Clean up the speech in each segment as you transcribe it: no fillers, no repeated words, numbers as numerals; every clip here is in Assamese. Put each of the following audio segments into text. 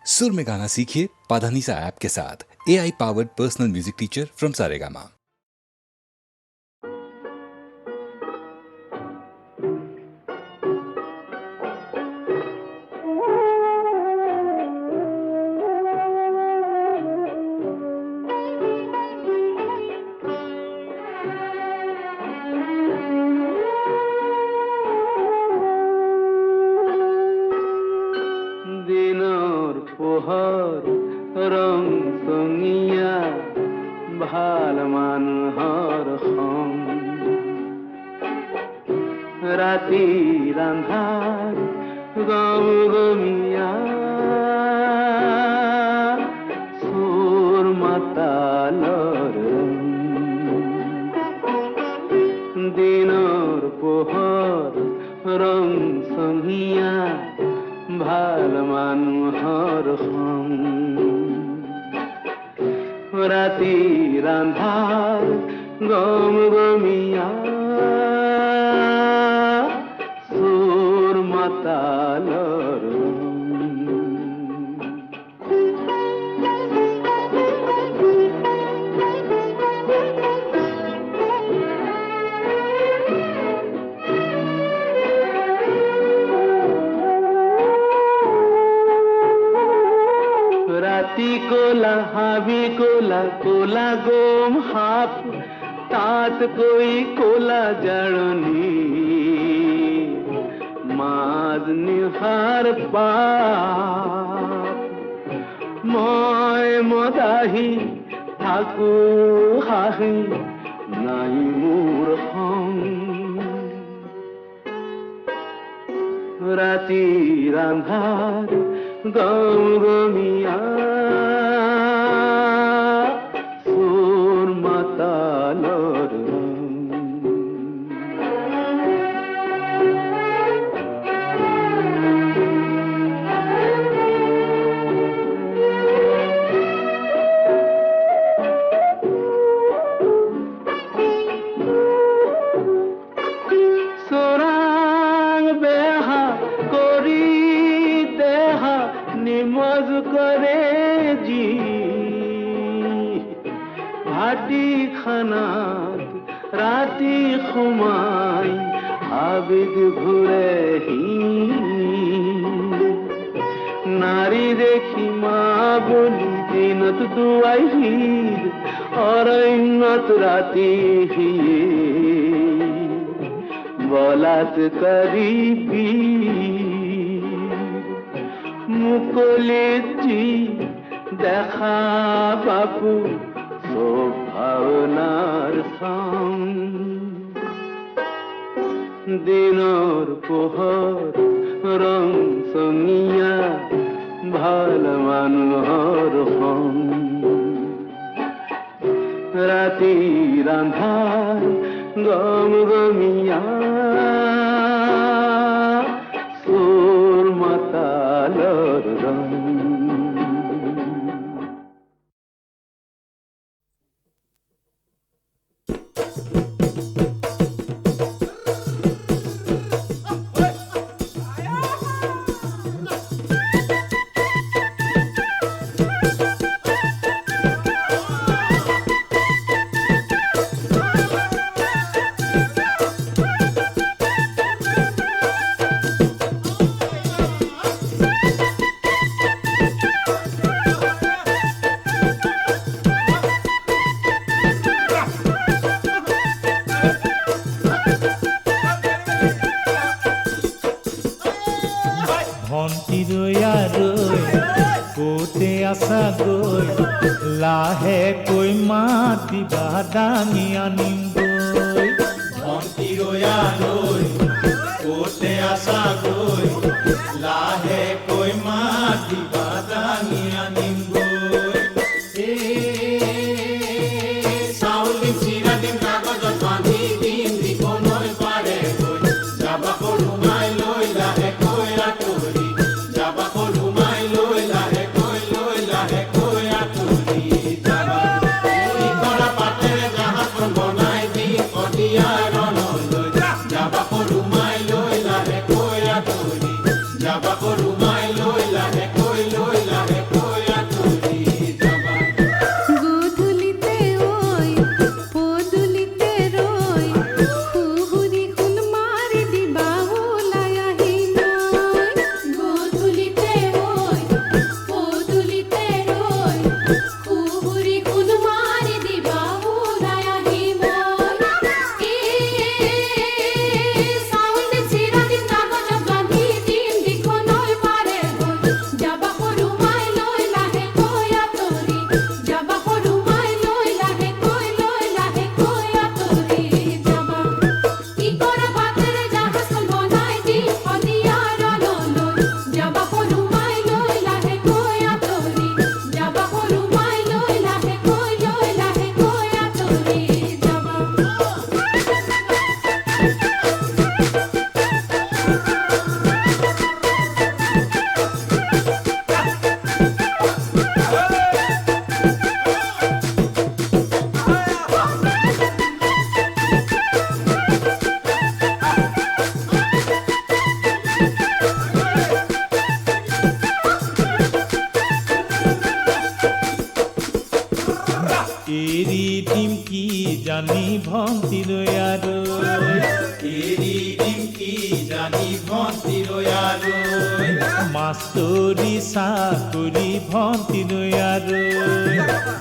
सुर में गाना सीखिए पाधानीसा ऐप के साथ। AI powered personal music teacher from Saregama. দিনৰ পোহৰ ৰং চঙীয়া ভাল মানুহৰ সং ৰাতিৰ আন্ধাৰ গম গমীয়া চোৰ মাতালৰ ৰং দিনৰ পোহৰ ৰং চঙীয়া ভাল মানুহৰ সং ৰাতিৰ আন্ধাৰ গম গমীয়া চোৰ মাতালৰ ৰং ৰাতি কোলা হাবি কোলা কোলা গম সাপ তাতকৈ কোলা জাৰণি মাজ নিশাৰ পাপ মই মদাহি থাকো হাঁহি নাই মোৰ সং ৰাতিৰ আন্ধাৰ গম গমীয়া চোৰ মাতালৰ ৰং চোৰাং বেহা কৰি দেহা নিমজ কৰে যি ভাটি খানাত ৰাতি সোমাই আবেগ ঘূৰেহি নাৰী দেখি মা বুলি দিনত দুৱাইহিৰ অৰণ্যত ৰাতি বলাত কৰিবি মুকলিত যি দেখা বাপু চব ভাৱনাৰ সং দিনৰ পোহৰ ৰং চঙীয়া ভাল মানুহৰ সং ৰাতিৰ আন্ধাৰ গম গমীয়া চোৰ মাতালৰ ৰং লাহেকৈ মাতিবা দাঙি আনিমগৈ ভণ্টি ৰৈ ক'তে আছাগৈ লাহেকৈ মাতিবা দাঙি আনিমগৈ চাউলি চিৰা দিম কাগজত বান্ধি দিম দিবলৈ পাৰে যাবা সৰুমাই লৈ লাহেকৈ আঁতৰি যাবা সৰুমাই লৈ লাহেকৈ আঁতৰি Jabba, Koru, my, Loila, Ekoi, Loila, জানি ভন্তিলৈ আৰৈ এৰি দিম কি জানি ভন্তিলৈ আৰৈ মাষ্টৰি চাকৰি ভন্তিলৈ আৰৈ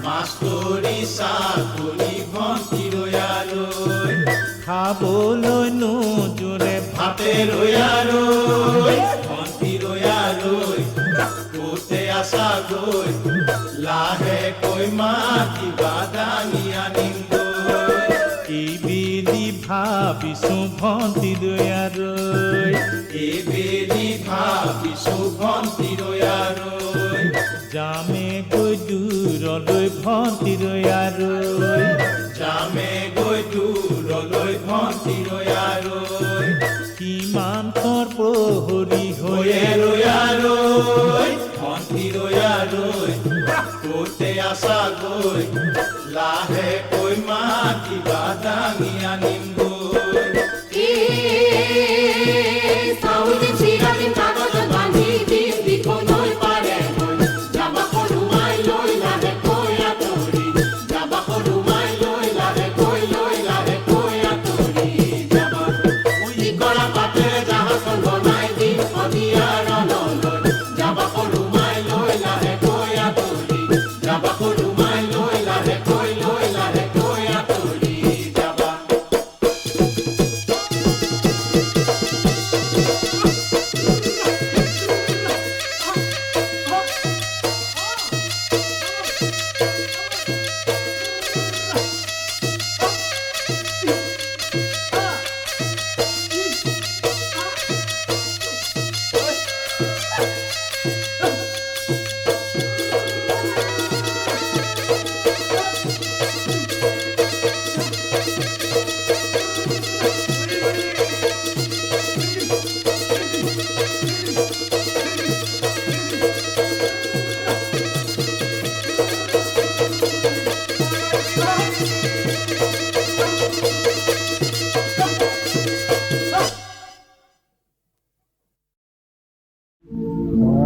মাষ্টৰি চাকৰি ভন্তিলৈ আৰৈ খাবলৈ নোজোৰে ভাতে ৰৈ আৰৈ ভন্তিলৈ আৰৈ ক'তে আছা গৈ লাহেকৈ মাতিবা দাঙি আনিম গৈ এইবেলি ভাবিছো ভন্তিলৈ আৰৈ এইবেলি ভাবিছো ভন্তিলৈ আৰৈ যামে গৈ দূৰলৈ ভন্তিলৈ আৰৈ যামে গৈ দূৰলৈ ভন্তিলৈ আৰৈ কিমান তৰ প্ৰহৰী হৈয়ে হৈয়ে ৰৈ আৰৈ ভন্তিলৈ আৰৈ ক'তে আছা গৈ লাহেকৈ মাতিবা দাঙি আনিম গৈ চাউল চিৰা দিম কাগজত বান্ধি দিম দিবলৈ পাৰে গৈ যাবা সৰুমাই লৈ লাহেকৈ আঁতৰি যাবা সৰুমাই লৈ লাহেকৈ আঁতৰি যাবা কৰা পাতে জাহাজখন বনাই দিম শদিয়াৰ নলৈ যাবা সৰুমাই লৈ লাহেকৈ আঁতৰি যাবা সৰুমাই লৈ লাহেকৈ আঁতৰি যাবা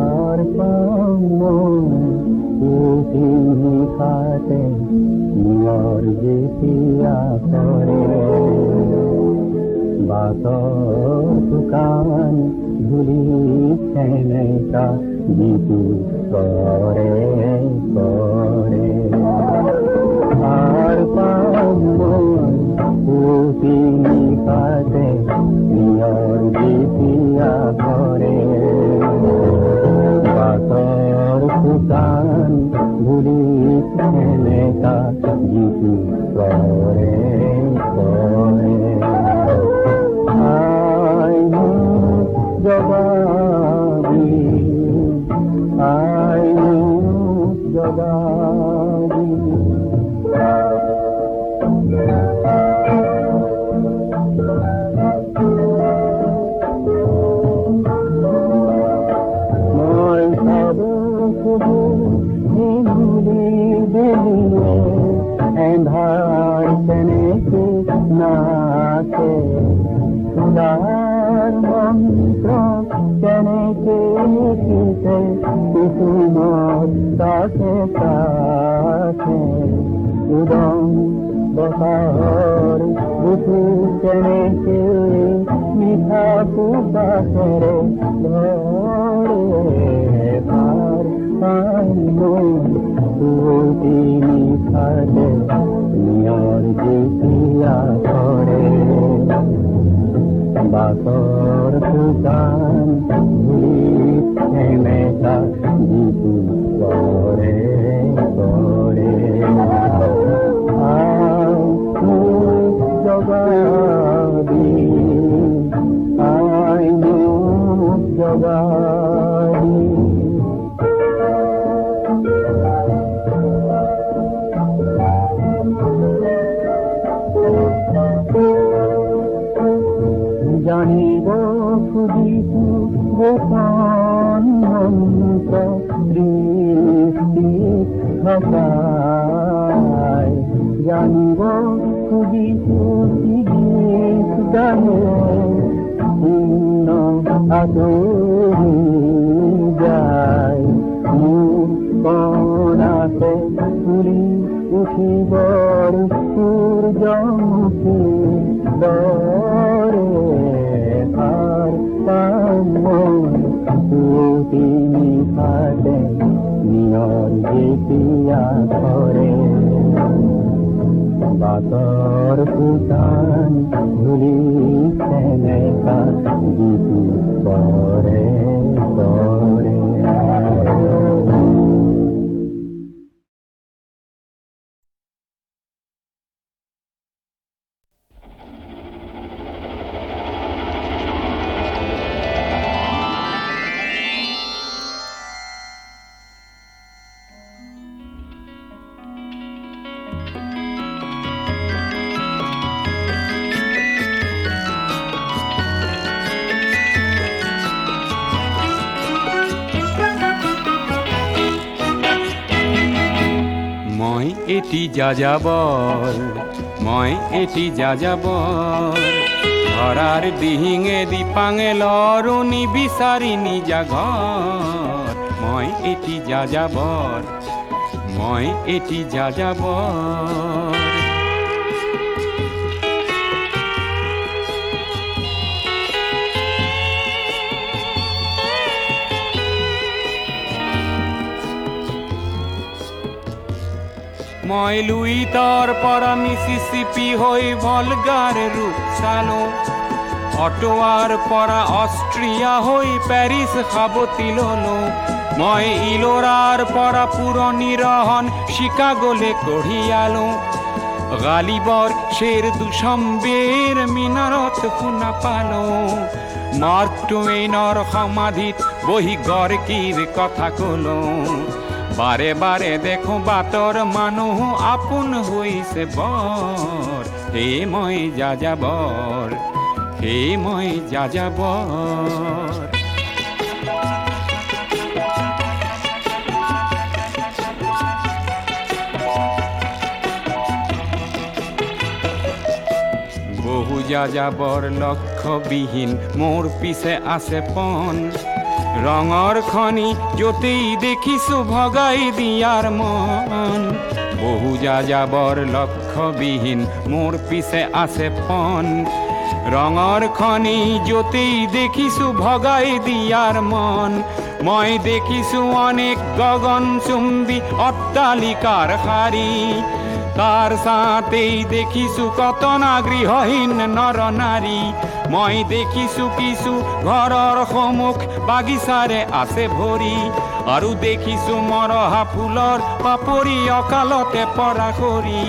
আর খাতে নিয়র যেতিয়া করে বাতর দোকান ধুলি ছেনেকা জিতু করে করে আর পাবনি খাতে নিয়র যেতিয়া করে বাতর দোকান ধুলি ছেনেকা জিতু করে করে আইনু জগাবি আইনু জগাবি মই সব শুধু হিন্দুলি দিলিয়ে এন্ধার তেনেকে নাচে সুদার মন্ত্র তেনেকে লিখিছে কুসুমত কাছে কাছে উদং বসার বুধু তেনেকে মিঠা সুবাসরে ঘরে পার পাইলো তিনি খাতে নিয়র যেতিয়া করে বাতর দোকান ধুলি ছেনেকা জিতু করে করে আইনু জগাবি আইনু জগাবি জানিব খুদিছো গোপন মন্ত্র দৃষ্টি ভাষায় জানিব খুদিছো গীত গানে পূর্ণ আদৰি যায় মোৰ কণাতে ফুলি উঠিবৰ সুৰ জমকে দৰে আৰ পামন পুতিনি ফাটে নিয়ৰ যেতিয়া ধৰে বাতৰ ফুটান ধূলি সেনেকা গীতি পৰে পৰে মই এটি যাযাবৰ মই এটি যাযাবৰ ধৰাৰ দিহিঙে দিপাঙে লৰণি বিচাৰি নিজা ঘৰ মই এটি যাযাবৰ মই এটি যাযাবৰ মই লুইতৰ পৰা মিছিছিপি হৈ ভলগাৰ ৰূপ চালো অটোৱাৰ পৰা অষ্ট্ৰিয়া হৈ পেৰিছ সাৱতি ললো মই ইলোৰাৰ পৰা পুৰণি ৰহন চিকাগোলে কঢ়িয়ালো গালিবৰ শ্বেৰ দুচম্বেৰ মিনাৰত শুনা পালো মাৰ্ক টুৱেইনৰ সমাধিত বহি গৰ্কিৰ কথা কলো বাৰে বাৰে দেখো বাটৰ মানুহ আপোন হৈছে বৰ হে মই যাযাবৰ হে মই যাযাবৰ বহু যাযাবৰ লক্ষ্যবিহীন মোৰ পিছে আছে পণ ৰঙৰ খনি য'তেই দেখিছো ভগাই দিয়াৰ মন বহু যাযাবৰ লক্ষ্যবিহীন মোৰ পিছে আছে পণ ৰঙৰ খনি য'তেই দেখিছো ভগাই দিয়াৰ মন মই দেখিছো অনেক গগনচুম্বী অট্টালিকাৰ শাৰী তাৰ ছাতেই দেখিছো কতনা গৃহহীন নৰ নাৰী মই দেখিছো কিছু ঘৰৰ সন্মুখ বাগিচাৰে আছে ভৰি আৰু দেখিছো মৰহা ফুলৰ পাপৰি অকালতে পৰা কৰি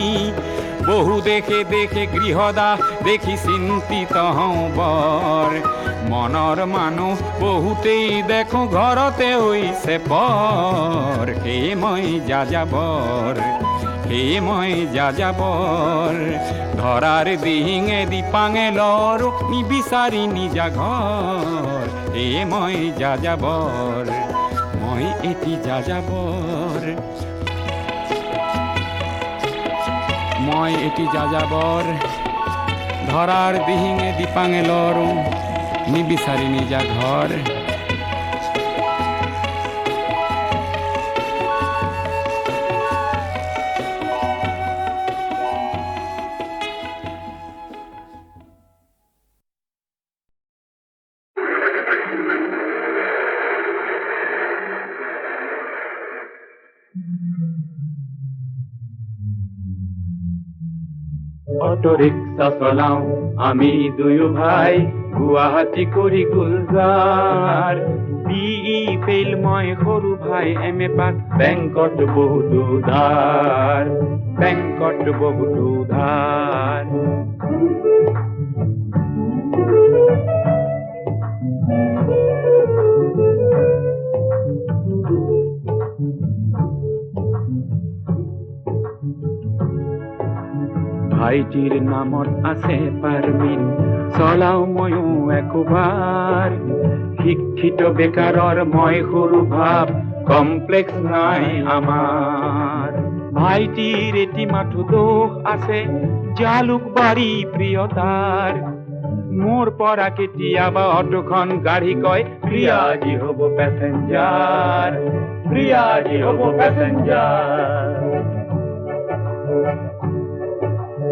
বহু দেখে দেখে গৃহদাহ দেখি চিন্তিত হওঁ বৰ মনৰ মানুহ বহুতেই দেখো ঘৰতে হৈছে বৰ হে মই যাযাবৰ হে মই যাযাবৰ ধৰাৰ দিহিঙে দিপাঙে লৰো নিবিচাৰি নিজা ঘৰ হে মই যাযাবৰ মই এটি যাযাবৰ মই এটি যাযাবৰ ধৰাৰ দিহিঙে দিপাঙে লৰো নিবিচাৰি নিজা ঘৰ অটো ৰিক্সা চলাও আমি দুয়ো ভাই গুৱাহাটী কৰি গুলজাৰ বিই ফেইল মই সৰু ভাই এম.এ. পাছ বেংকত বহুতো ধাৰ বেংকত বহুতো ধাৰ ভাইটিৰ নামত আছে পাৰমিন চলাও ময়ো একোবাৰ শিক্ষিত বেকাৰৰ মই সৰু ভাব কমপ্লেক্স নাই আমাৰ ভাইটিৰ এটি মাথো দোষ আছে জালুকবাৰী প্ৰিয়তাৰ মোৰ পৰা কেতিয়াবা অটোখন গাড়ী কয় প্ৰিয়াজী হ'ব পেচেঞ্জাৰ প্ৰিয়াজী হ'ব পেচেঞ্জাৰ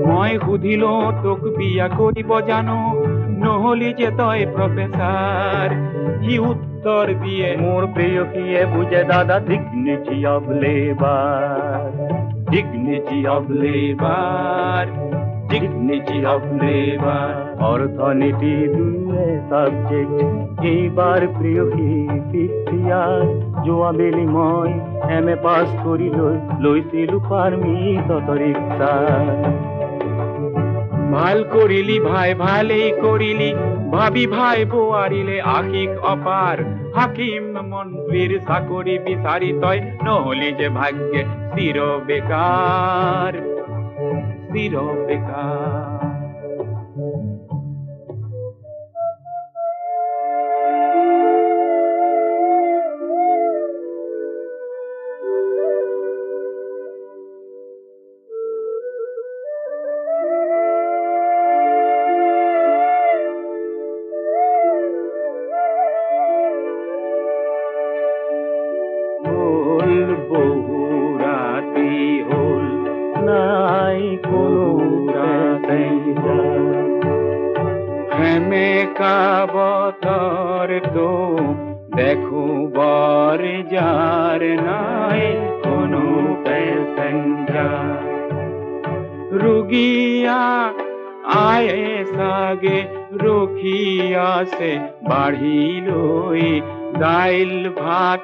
মই সুধিলো তোক বিয়া কৰিব জানো নহলি যে তই প্ৰফেচাৰ সি উত্তৰ দিয়ে মোৰ প্ৰেয়সীয়ে বুজে দাদা dignity of labour dignity of labour dignity of labour অৰ্থনীতি দুয়ে ছাবজেক্ট এইবাৰ প্ৰেয়সী ফিফথ ইয়াৰ যোৱাবেলি মই এম এ পাছ কৰি লৈছিলোঁ পাৰ্মিট ৰিক্সা ভাল কৰিলি ভাই ভালেই কৰিলি ভাবি ভাই বোৱাৰিলে আশিক অপাৰ হাকিম মন্ত্ৰীৰ চাকৰি বিচাৰি তই নহলি যে ভাগ্যে চিৰ বেকাৰ চিৰ বেকাৰ বহু ৰাতি হ'ল নাই কোনো সেমেকা বতৰটো দেখো বৰ যাৰ নাই কোনো পেচেঞ্জাৰ ৰোগীয়া আয়ে চাগে ৰখি আছে বাঢ়ি লৈ দাইল ভাত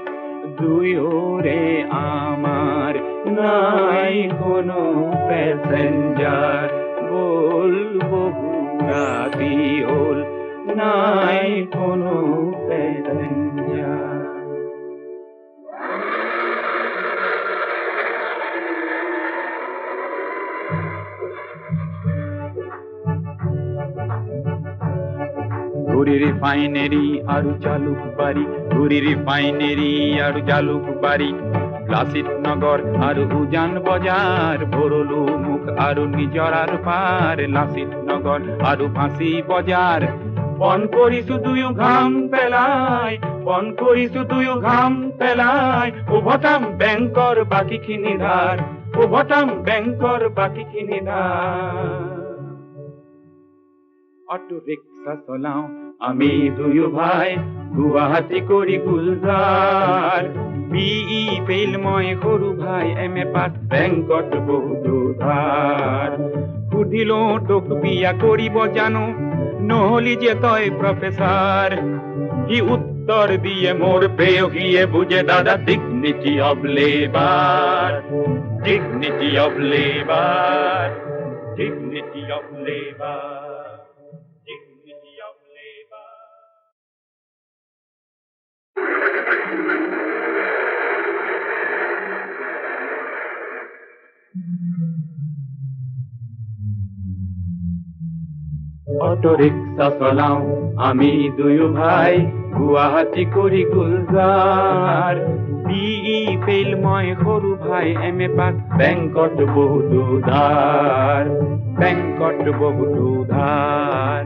দুয়োৰে আমাৰ নাই কোনো পেচেঞ্জাৰ বল বহু ৰাতি হ'ল নাই কোনো পেচেঞ্জাৰ ঘূৰি ৰিফাইনেৰী আৰু জালুকবাৰী ঘূৰি ৰিফাইনেৰী আৰু জালুকবাৰী লাচিত নগৰ আৰু উজান বজাৰ ভৰলু মুখ আৰু নিজৰাৰ পাৰ লাচিত নগৰ আৰু ফাঁচী বজাৰ বন কৰিছো দুয়ো ঘাম পেলাই বন কৰিছো দুয়ো ঘাম পেলাই উভতাম বেংকৰ বাকীখিনি ধাৰ উভতাম বেংকৰ বাকীখিনি ধাৰ অটো ৰিক্সা চলাও আমি দুয়ো ভাই গুৱাহাটী কৰি গুলজাৰ বিই ফেইল মই সৰু ভাই এম এ পাছ বেংকত বহুতো ধাৰ সুধিলো তোক বিয়া কৰিব জানো নহলি যে তই প্ৰফেচাৰ সি উত্তৰ দিয়ে মোৰ প্ৰেয়সীয়ে বুজে দাদা dignity of labour dignity of labour dignity of labour auto rickshaw চলাও আমি দুয়ো ভাই গুৱাহাটী কৰি গুলজাৰ বিই ফেইল মই সৰু ভাই এম এ পাছ বেংকত বহুতো ধাৰ বেংকত বহুতো ধাৰ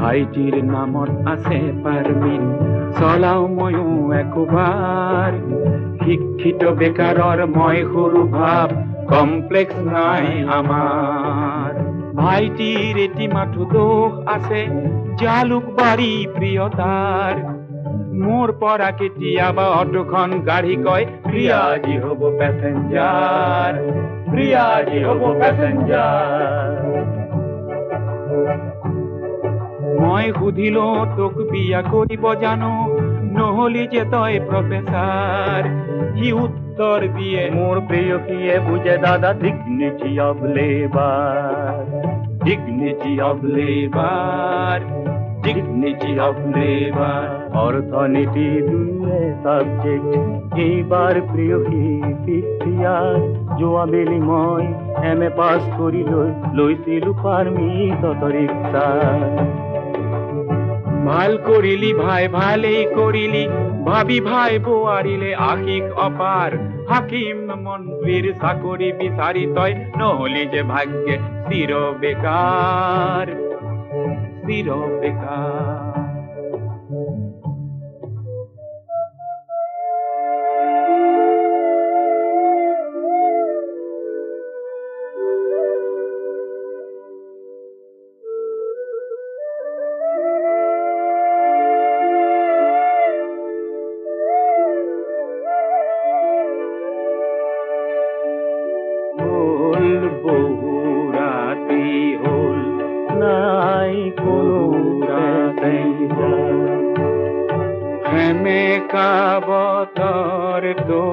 ভাইটিৰ নামত আছে পাৰ্মিট চলাও ময়ো একোবাৰ শিক্ষিত বেকাৰৰ মই সৰু ভাৱ কমপ্লেক্স নাই আমাৰ ভাইটিৰ এটি মাথো দোষ আছে জালুকবাৰী প্ৰিয়তাৰ মোৰ পৰা কেতিয়াবা অটোখন গাড়ী কয় প্ৰিয়াজী হ'ব পেচেঞ্জাৰ প্ৰিয়াজী হ'ব পেচেঞ্জাৰ মই সুধিলো তোক বিয়া কৰিব জানো নহলি যে তই প্ৰফেচাৰ সি উত্তৰ দিয়ে মোৰ প্ৰেয়সীয়ে বুজে দাদা dignity of labour dignity of labour dignity of labour অৰ্থনীতি দুয়ে ছাবজেক্ট এইবাৰ প্ৰেয়সী ফিফথ ইয়াৰ যোৱাবেলি মই এম এ পাছ কৰি লৈছিলোঁ পাৰ্মিট ৰিক্সা ভাল করিলি ভাই ভালেই করিলি ভাবি ভাই বোয়ারিলে আকিক অপার হাকিম মন্ত্রীর চাকরি বিচারি তই নহলি যে ভাগ্যে চির বেকার চির বেকার বহুরাতি হল নাই কোনো হেমে কাবতর তো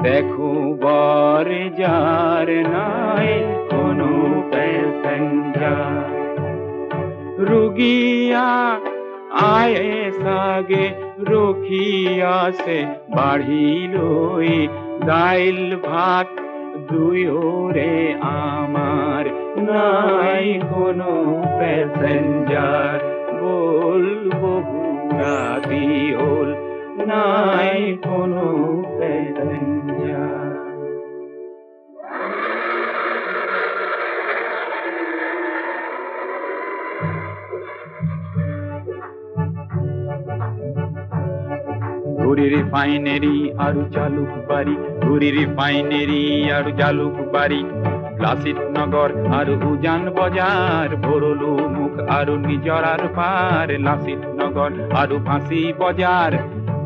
দেখো বর যার নাই কোনো প্যাসেঞ্জার রুগিয়া আয়ে সাগে রখিয়াছে বাঢ়িলৈ দাইল ভাত দুয়োরে আমার নাই কোনো প্যাসেঞ্জার বল বহুরাতি হল নাই কোনো প্যাসেঞ্জার ঘুরি রিফাইনারি আৰু জালুকবাৰী ঘুৰি ৰিফাইনাৰি আৰু জালুকবাৰী লাচিত নগৰ আৰু উজান বজাৰ ভৰলু মুখ আৰু নিজৰাৰ পাৰ লাচিত নগৰ আৰু ফাঁচি বজাৰ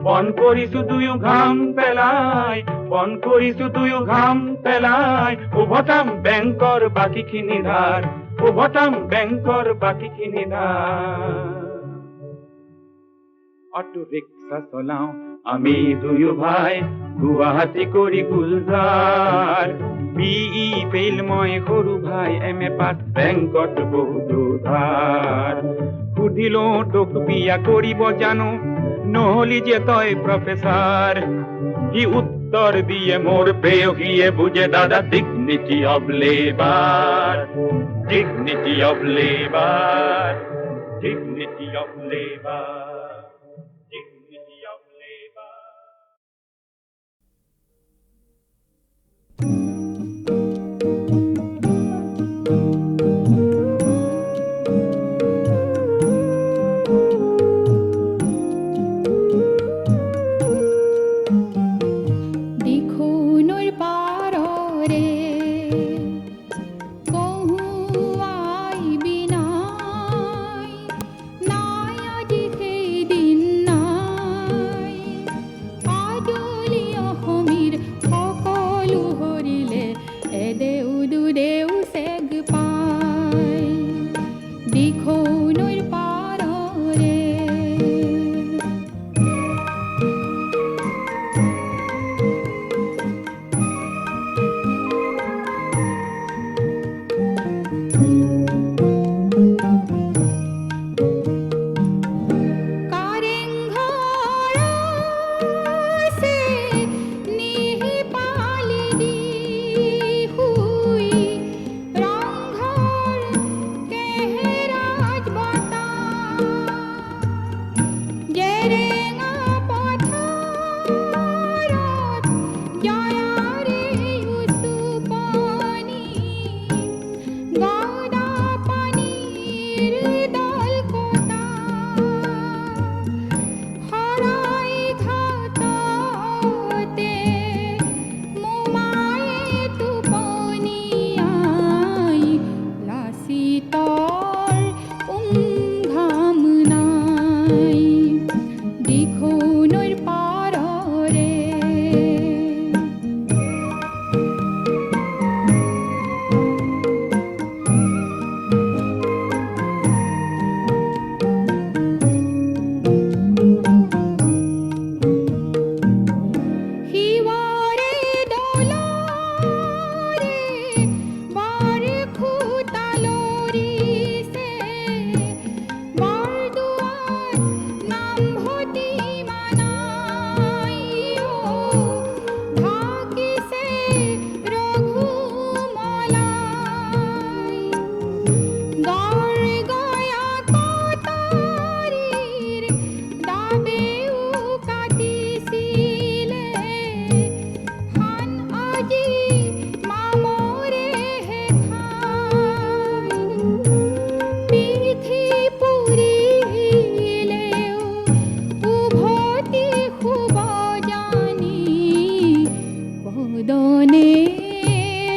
পণ কৰিছো দুয়ো ঘাম পেলাই পণ কৰিছো দুয়ো ঘাম পেলাই উভতাম বেংকৰ বাকীখিনি ধাৰ উভতাম বেংকৰ বাকীখিনি ধাৰ অটো ৰিক্সা চলাও আমি দুয়ো ভাই গুৱাহাটী কৰি গুলজাৰ বিই ফেইল মই সৰু ভাই এম এ পাছ বেংকত বহুত ধাৰ সুধিলো তোক বিয়া কৰিব জানো নহলি যে তই প্ৰফেচাৰ সি উত্তৰ দিয়ে মোৰ প্ৰেয়সীয়ে বুজে দাদা dignity of labour dignity of labour dignity of labour ৰং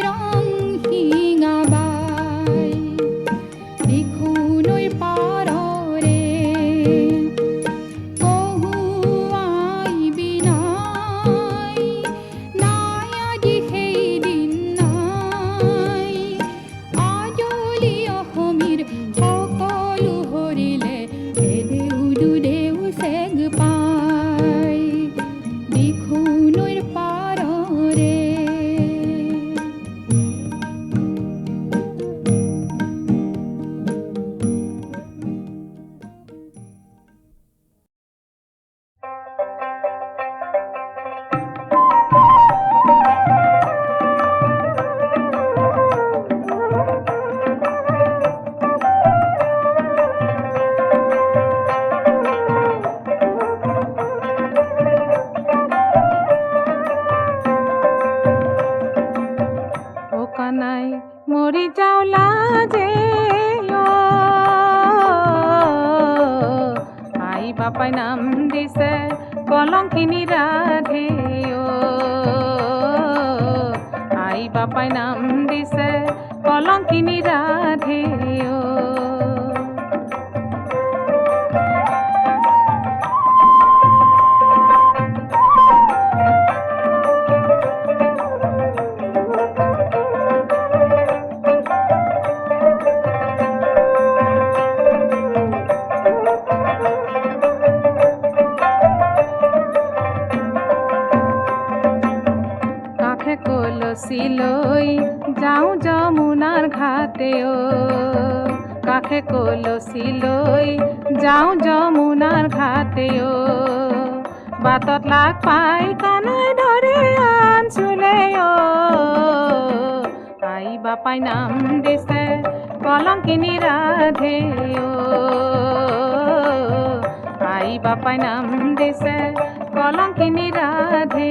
ৰং শিঙাবাই দেখো নৈৰ পাৰৰে কহুৱাই বিনাই নাই আজি সেইদিন নাই আজলি অসমীৰ সকলো হৰিলে এদেউ দুদেউ চেগ পাই দেখো নৈৰ পাৰৰে ও কানাই মরি যাওলা যে আই বাপাই নাম দিছে কলঙ্কিনী রাধে আই বাপাই নাম দিছে কলঙ্কিনী রাধে কাখে কলসি লৈ যাওঁ যমুনাৰ ঘাটে কাখে কলসি লৈ যাওঁ যমুনাৰ ঘাটে বাটত লাগ পাই কানাই ধৰে আনচুলে আই বাপাই নাম দিছে কলঙ্কিনী ৰাধে আই বাপাই নাম দিছে কলঙ্কিনী ৰাধে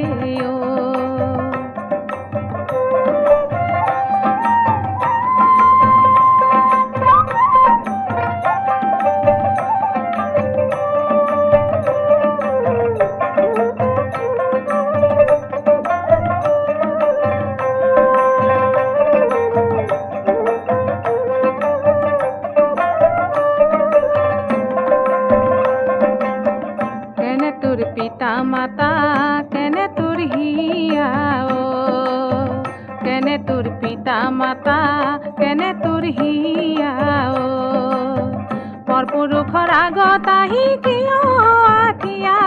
কেনে তোৰ পিতা মাতা কেনে তোৰ হিয়া কেনে তোৰ পিতা মাতা কেনে তোৰ হিয়া পৰপুৰুষৰ আগত আহি কিয় আঠিয়া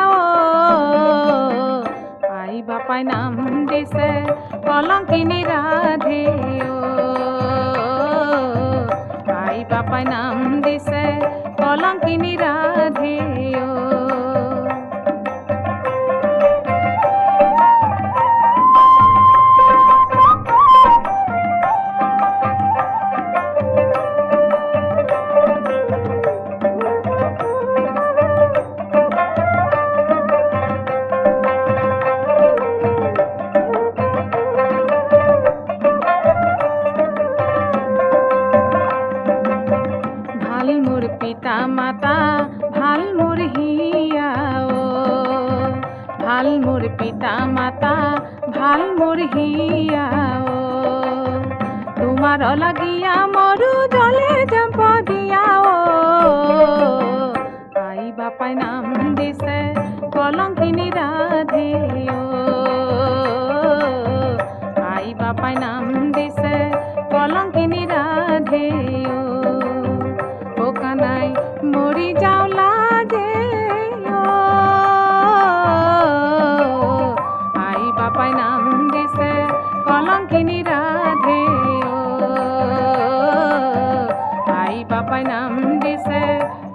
আই বাপাই নাম দিছে কলঙ্কিনী ৰাধে আই বাপাই নাম দিছে কলঙ্কিনী ৰাধে ভাল মোর পিতা মাতা ভাল মোর হিয়া ভাল মোর পিতা মাতা ভাল মোর হিয়া তোমার লাগিয়া মরু জলে জম্প দিয়া আই বাপাই নাম দিছে কলঙ্কিনী রাধে আই বাপাই নাম দিছে কলঙ্কিনী রাধে ও কানাই মরি যাওলা যে আই বাপাই নাম দিছে কলঙ্কিনী রাধে আই বাপাই নাম দিছে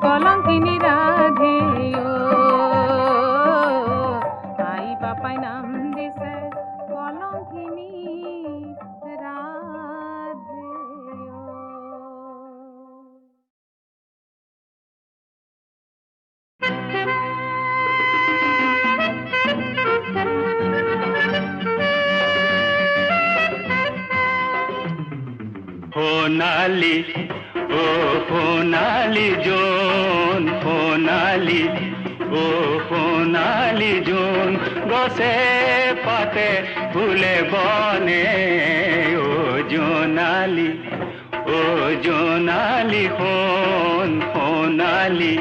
কলঙ্কিনী রাধে আই বাপাই নাম দিছে কলঙ্কিনী রাধে সোণালী ও সোণালী জোন সোণালী ও সোণালী জোন গছে পাতে ফুলে বনে ও জোনালি সোণালী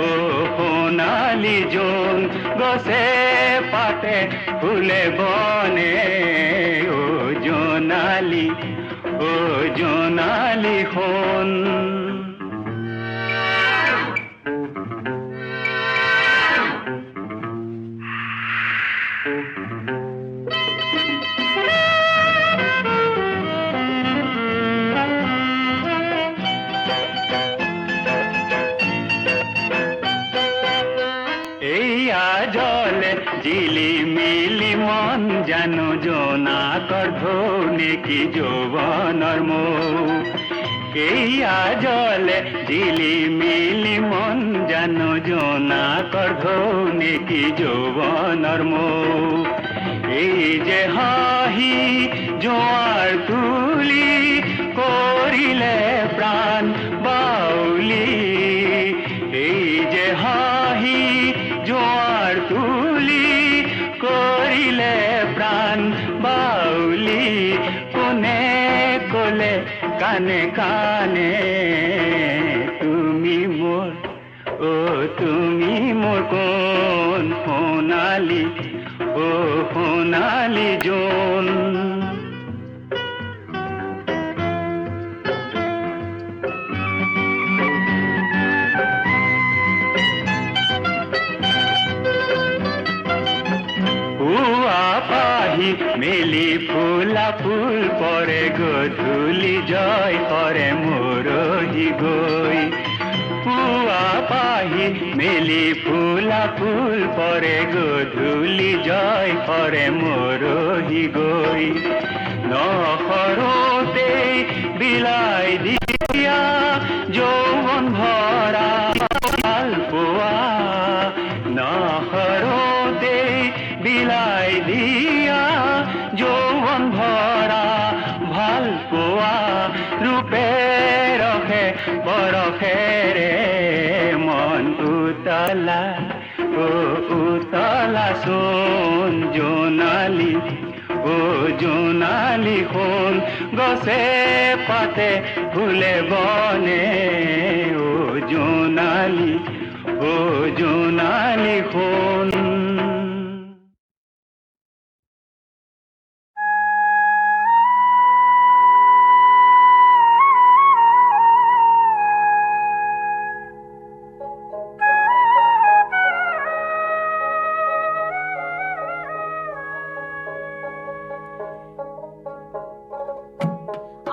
ও সোণালী জোন গছে পাতে ফুলে বনে ও জোনালী সোণ জলে ঝিলিমিলি মন যেন জোনাকর ধৌনে কি যৌবনের মৌ এইয়া জলে ঝিলিমিলি মন যেন জোনাকর ধৌনে কি যৌবনের মৌ এই যে হাহি জোয়ার তুলি করিলে প্রাণ বাউলি এই যে হাহি জোয়ার তুলি করিলে প্রাণ বাউলি কোনে কোলে কানে কানে তুমি মোর কোন সোণালী জোন মেলি ফুলা ফুল পরে গধূলি জয় করে মোরহি গই পুয়া পাহি মেলি ফুলা ফুল পরে গধূলি জয় করে মোরহি গই নহরতে বিলাই দিয়া যৌবন ভরা ভাল পোৱা নহৰতে বিলাই দিয়া যৌবন ভৰা ভাল পোৱা রূপে রখে বরখেরে মন উতলা সোন জোনালী সোণ গছে পাতে ফুলে বনে ও জোনালী সোণ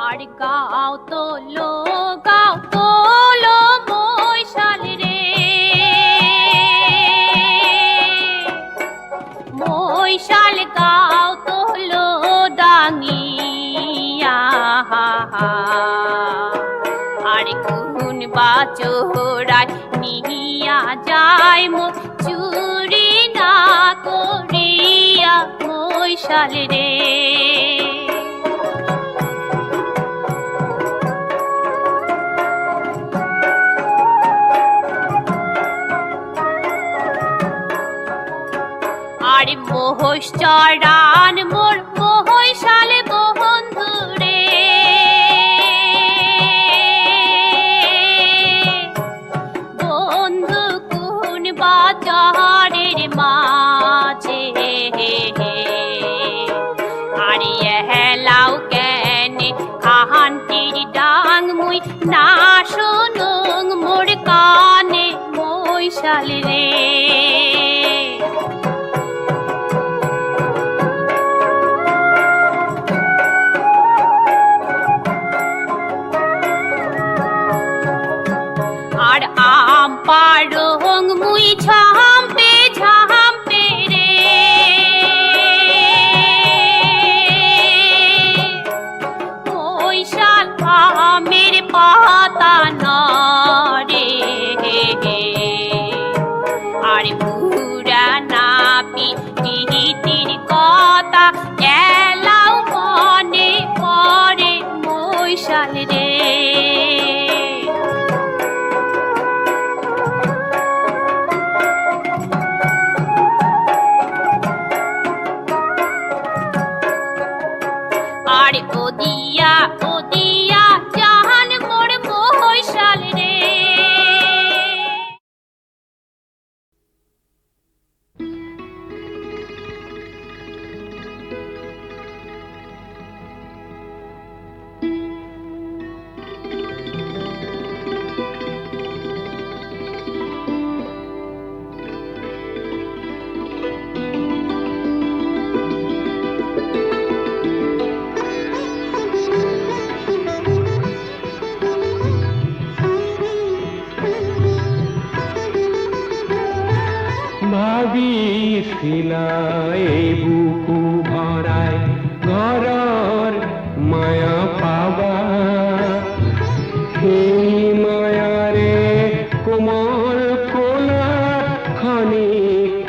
আর গাও তোলো মৈশাল রে মৈশাল গাও তোলো ডাঙিয়া আর কোন বাচোরায় নিয়া যায় মোর চুরি না করিয়া মৈশাল রে মোহস চড়ান মোর মহৈশাল বন্ধুরে বন্ধু কোন বাজারের মাঝে আর হেলাও কেন খাহান্তির ডাং মুই না শুনুং মোর কানে মৈশাল রে আর আম পাড়ং মুই ঝাম্পে রে মৈশাল আমের পাতা নরে আর পুরা না পিটির কথা এলাও মনে পড়ে মৈশাল রে আরে ও দিয়া জাহান মোর মহিষাল রে। ভাবিছিলা এই বুকু ভৰাই ঘৰৰ মায়া পাবা, সেই মায়াৰে কোমল কোলাত খনিক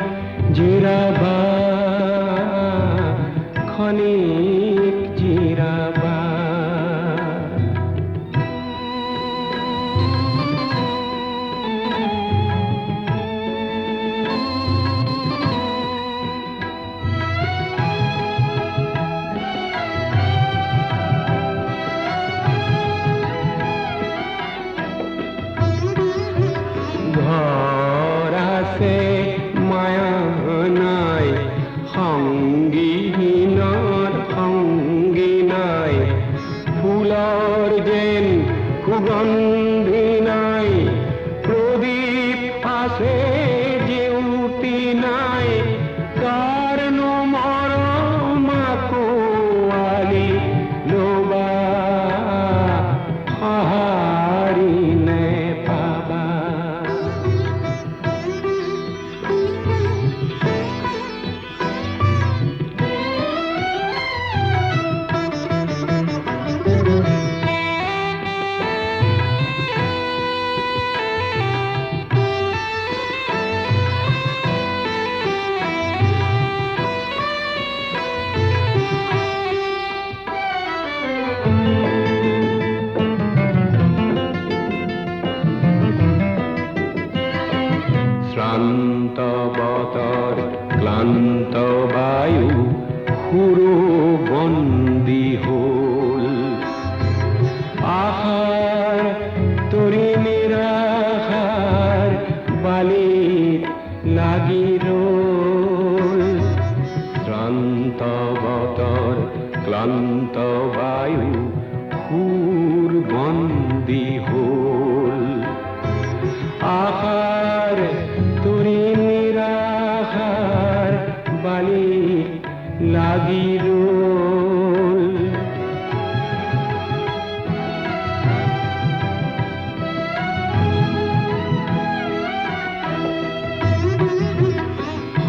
জিৰাবা, খনিক জিৰাবা। ঘৰ আছে মায়া নাই, সংগীহীনৰ সংগী নাই, ফুলৰ যেন সুগন্ধি নাই, প্ৰদীপ আছে জেউতি নাই, কাৰনো মৰম আকোৱালি ল'বা, সঁহাৰি নেপাবা। শ্ৰান্ত বতৰ ক্লান্ত বায়ু সুৰো বন্দী হ'ল, আশাৰ তৰি নিৰাশাৰ বালিত লাগি ৰ'ল। শ্ৰান্ত বতৰ ক্লান্ত বায়ু সুৰ বন্দী হ'ল, আশাৰ তৰি নিৰাশাৰ বালিত লাগি ৰ'ল।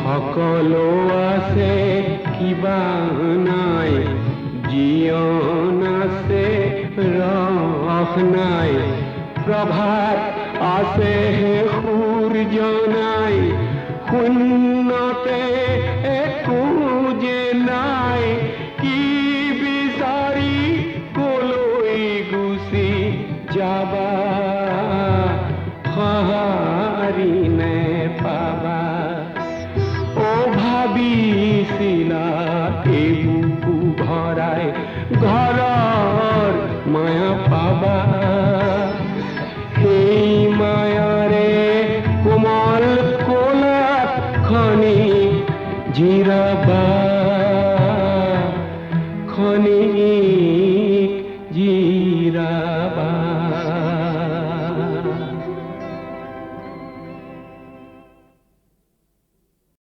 সকলো আছে কিবা নাই, জীৱন আছে ৰস নাই, প্ৰভাত আছে সূৰ্য নাই, শূন্যতে একো যে নাই, কি বিচাৰি কলৈ গুচি যাবা, সঁহাৰি নেপাবা। অ ভাবিছিলা এই বুকু ভৰাই ঘৰৰ মায়া পাবা, সেই মায়াৰে কোমল কোলাত খনিক জিৰাবা, খনিক জিৰাবা।